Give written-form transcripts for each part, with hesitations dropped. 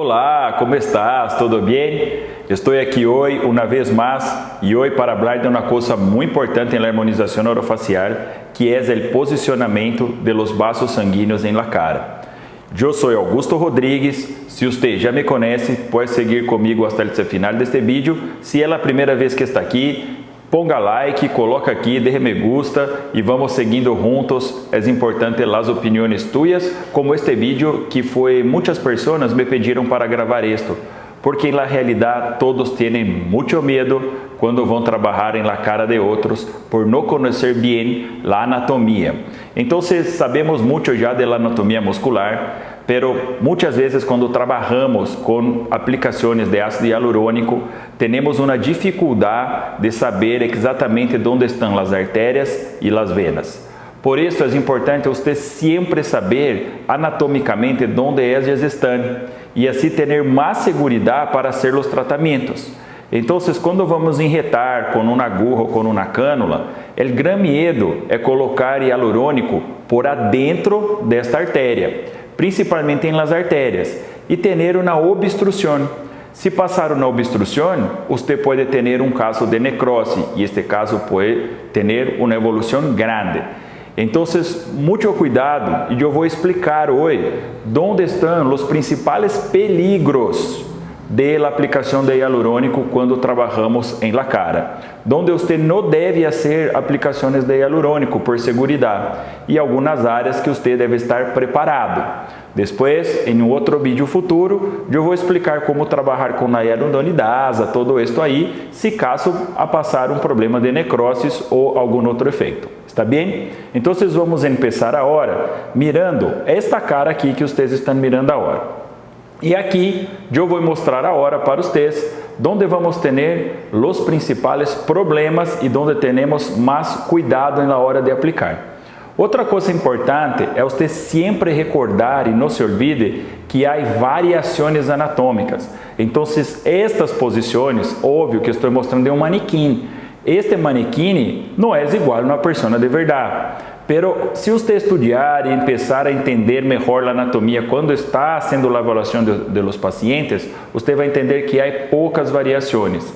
Olá, ¿cómo estás? ¿Todo bien? Estoy aquí hoy una vez más y hoy para hablar de una cosa muy importante en la armonización orofacial, que es el posicionamiento de los vasos sanguíneos en la cara. Yo soy Augusto Rodríguez. Si usted ya me conoce, puede seguir conmigo hasta el final de este vídeo. Si es la primera vez que está aquí, ponga like, coloca aqui, dê me gusta e vamos seguindo juntos. É importante as opiniões tuyas, como este vídeo que foi muitas pessoas me pediram para gravar isto, porque na realidade todos têm muito medo quando vão trabalhar em la cara de outros por não conhecer bem a anatomia. Então, sabemos muito já da anatomia muscular, pero muitas vezes quando trabalhamos com aplicações de ácido hialurônico, temos uma dificuldade de saber exatamente onde estão as artérias e as venas. Por isso é importante você sempre saber anatomicamente onde elas estão e assim ter mais segurança para fazer os tratamentos. Então, quando vamos injetar com uma agulha ou com uma cânula, o grande medo é colocar hialurônico por adentro desta artéria, principalmente em las artérias, e ter uma obstrução. Se passar uma obstrução, você pode ter um caso de necrose, e este caso pode ter uma evolução grande. Então, muito cuidado, e eu vou explicar hoje onde estão os principais peligros de la aplicação de hialurônico quando trabalhamos em la cara, onde você não deve fazer aplicações de hialurônico por segurança e algumas áreas que você deve estar preparado. Depois, em um outro vídeo futuro, eu vou explicar como trabalhar com a hialuronidasa, todo isso aí, se caso a passar um problema de necrosis ou algum outro efeito. Está bem? Então, vamos começar agora mirando esta cara aqui que vocês estão mirando agora. E aqui eu vou mostrar agora para vocês onde vamos ter os principais problemas e onde temos mais cuidado na hora de aplicar. Outra coisa importante é você sempre recordar e não se olvide que há variações anatômicas. Então, estas posições, óbvio que estou mostrando é um manequim. Este manequim não é igual a uma pessoa de verdade. Pero se você estudar e começar a entender melhor a anatomia quando está sendo a avaliação de los pacientes, você vai entender que há poucas variações.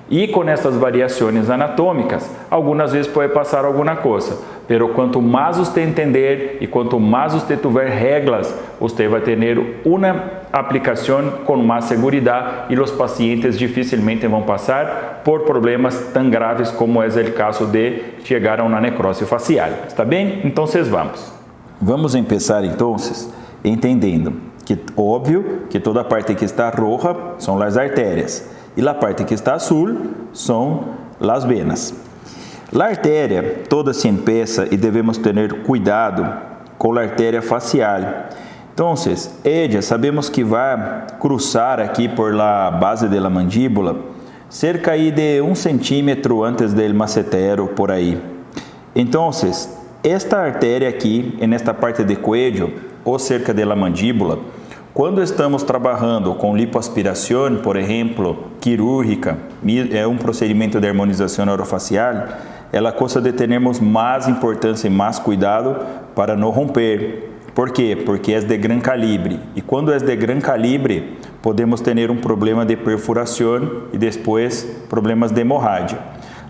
E com essas variações anatômicas, algumas vezes pode passar alguma coisa. Pero quanto mais você entender e quanto mais você tiver regras, você vai ter uma aplicação com mais segurança e os pacientes dificilmente vão passar por problemas tão graves como é o caso de chegar a uma necrose facial. Está bem? Então, vamos. Vamos começar, então, entendendo que, óbvio, que toda a parte que está roja são as artérias e a parte que está azul são as venas. A artéria toda se empieza e devemos ter cuidado com a artéria facial. Então, ella sabemos que vai cruzar aqui por la base da mandíbula, cerca aí de 1 centímetro antes del macetero, por aí. Então, esta artéria aqui, nesta parte de cuello, ou cerca da mandíbula, quando estamos trabalhando com lipoaspiração, por exemplo, quirúrgica, é um procedimento de harmonização orofacial, é a coisa de termos mais importância e mais cuidado para não romper. Por quê? Porque é de grande calibre. E quando é de grande calibre, podemos ter um problema de perfuração e depois problemas de hemorragia.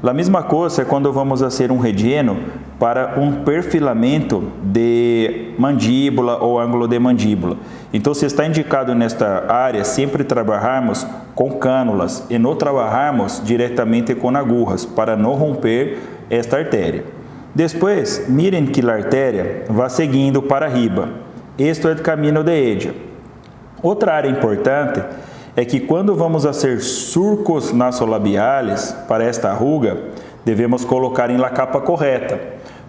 A mesma coisa é quando vamos fazer um relleno para um perfilamento de mandíbula ou ângulo de mandíbula. Então, se está indicado nesta área, sempre trabalharmos com cânulas e não trabalharmos diretamente com agulhas para não romper esta artéria. Depois, mirem que a artéria vai seguindo para riba. Este é o caminho de ella. Outra área importante é que quando vamos fazer surcos nasolabiais para esta ruga, devemos colocar em la capa correta.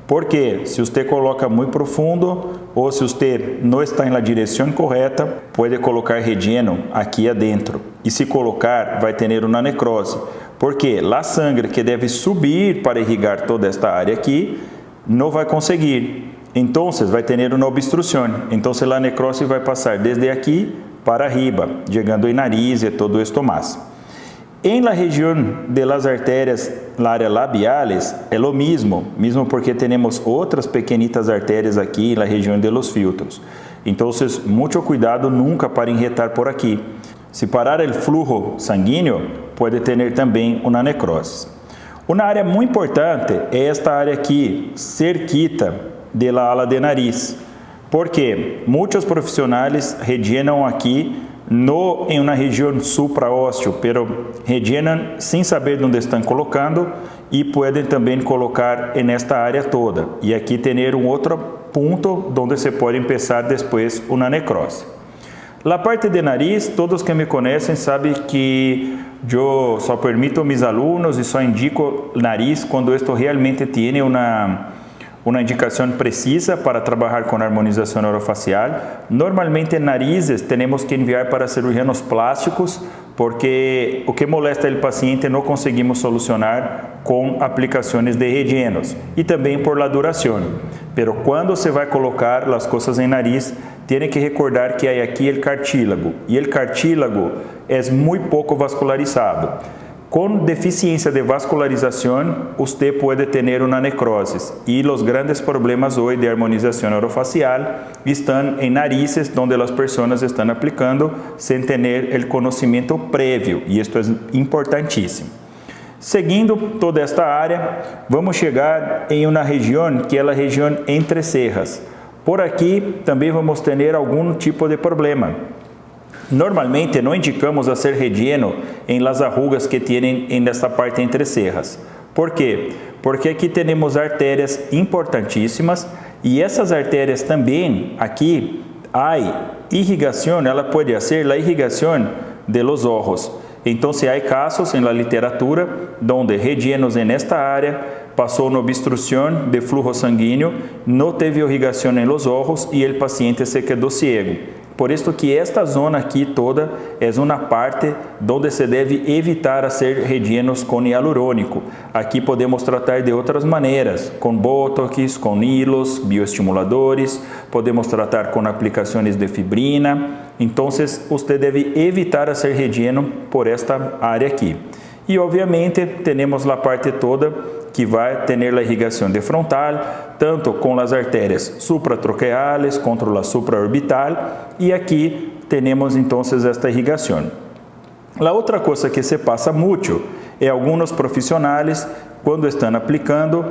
Porque se você coloca muito profundo ou se você não está em la direção correta, pode colocar relleno aqui adentro. E se colocar, vai ter uma necrose. Porque a sangre que deve subir para irrigar toda esta área aqui, não vai conseguir. Então, vai ter uma obstrução. Então, a necrose vai passar desde aqui para arriba, chegando em nariz e todo esto mais. Em la região de las artérias, la área labiales, é lo mismo porque temos outras pequenitas artérias aqui na região de los filtros. Então, muito cuidado nunca para injetar por aqui. Si parar el flujo sanguíneo, puede tener também uma necrosis. Uma área muito importante é esta área aqui, cerquita de la ala de nariz, porque muitos profissionais rellenam aqui em uma região supraósseo, pero rellenam sem saber onde estão colocando e podem também colocar nesta área toda. E aqui ter outro ponto onde se pode começar depois uma necrose. La parte de nariz, todos que me conhecem sabem que eu só permito a mis alunos e só indico nariz quando isto realmente tem uma indicação precisa para trabalhar com harmonização orofacial. Normalmente em narizes temos que enviar para cirurgianos plásticos porque o que molesta o paciente não conseguimos solucionar com aplicações de rellenos e também por la duração. Pero quando se vai colocar as coisas em nariz, tem que recordar que há aqui o cartílago e o cartílago é muito pouco vascularizado. Com deficiência de vascularização, você pode ter uma necrose. E os grandes problemas hoje de harmonização orofacial estão em narizes, onde as pessoas estão aplicando sem ter o conhecimento prévio. E isto é importantíssimo. Seguindo toda esta área, vamos chegar em uma região que é a região entre cejas. Por aqui também vamos ter algum tipo de problema. Normalmente não indicamos hacer relleno em las arrugas que tienen en esta parte entre cejas. ¿Por quê? Porque aqui temos artérias importantíssimas e essas artérias também, aqui, há irrigação, ela pode ser a irrigação de los ojos. Então, há casos em la literatura onde rellenos en esta área passou uma obstrução de flujo sanguíneo, não teve irrigação em los ojos e o paciente se quedou ciego. Por isso que esta zona aqui toda é uma parte onde se deve evitar fazer rellenos com hialurônico. Aqui podemos tratar de outras maneiras, com botox, com hilos, bioestimuladores, podemos tratar com aplicações de fibrina. Então, você deve evitar fazer relleno por esta área aqui. E, obviamente, temos a parte toda que vai ter a irrigação de frontal, tanto com as artérias supratroqueales, contra a supraorbital, e aqui temos então esta irrigação. A outra coisa que se passa muito é alguns profissionais, quando estão aplicando,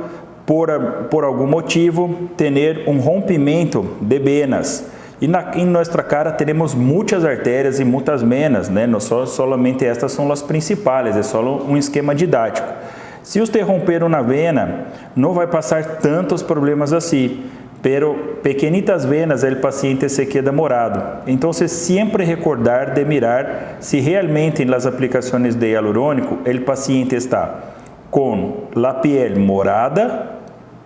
por algum motivo, ter rompimento de venas. E em nossa cara temos muitas artérias e muitas venas, né? Não somente estas são as principais, é só um esquema didático. Se você romper uma vena, não vai passar tantos problemas assim, pero pequenitas venas, o paciente se queda morado. Então, sempre recordar de mirar se realmente nas aplicações de hialurônico, o paciente está com a pele morada,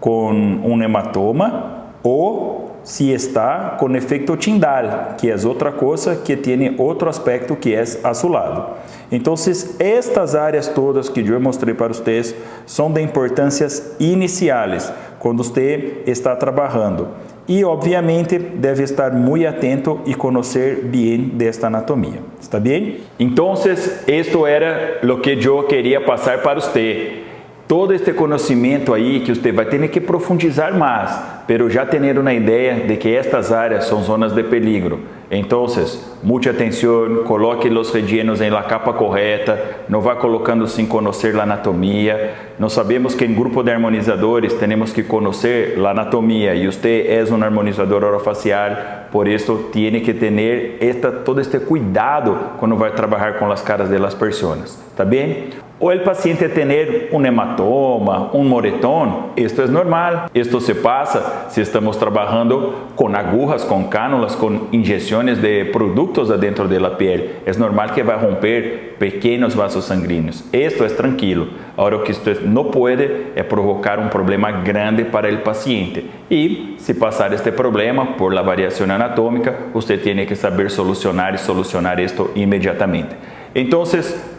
com um hematoma ou se está com efeito Tyndall, que é outra coisa que tem outro aspecto que é azulado. Então, estas áreas todas que eu mostrei para vocês são de importâncias iniciais, quando você está trabalhando. E, obviamente, deve estar muito atento e conhecer bem desta anatomia. Está bem? Então, isto era o que eu queria passar para você. Todo este conhecimento aí que você vai ter que profundizar mais, pero já ter uma ideia de que estas áreas são zonas de peligro. Então, muita atenção, coloque os rellenos em la capa correta, não vá colocando sem conhecer a anatomia. Nós sabemos que em grupo de harmonizadores temos que conhecer a anatomia e você é um harmonizador orofacial, por isso tem que ter todo este cuidado quando vai trabalhar com as caras das pessoas, tá bem? Ou o paciente ter um hematoma, um moretón, isto é normal. Isto se passa se estamos trabalhando com agulhas, com cânulas, com injeções de produtos adentro da pele. É normal que vai romper pequenos vasos sanguíneos. Isto é tranquilo. Agora, o que isto não pode é provocar um problema grande para o paciente. E, se passar este problema por la variação anatômica, você tem que saber solucionar isto imediatamente. Então,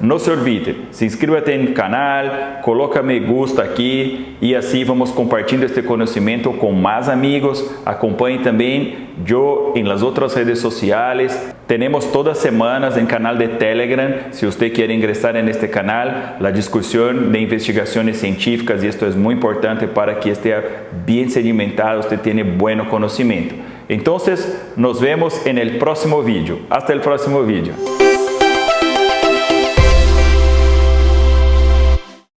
não se olvide, se inscreva-te no canal, coloca me gusta aqui e assim vamos compartilhando este conhecimento com mais amigos. Acompanhe também eu em las outras redes sociais. Temos todas semanas em canal de Telegram, se você quer ingressar neste canal, a discussão de investigações científicas, e isto é muito importante para que esteja bem sedimentado, você tenha bom conhecimento. Então, nos vemos no próximo vídeo. Hasta o próximo vídeo.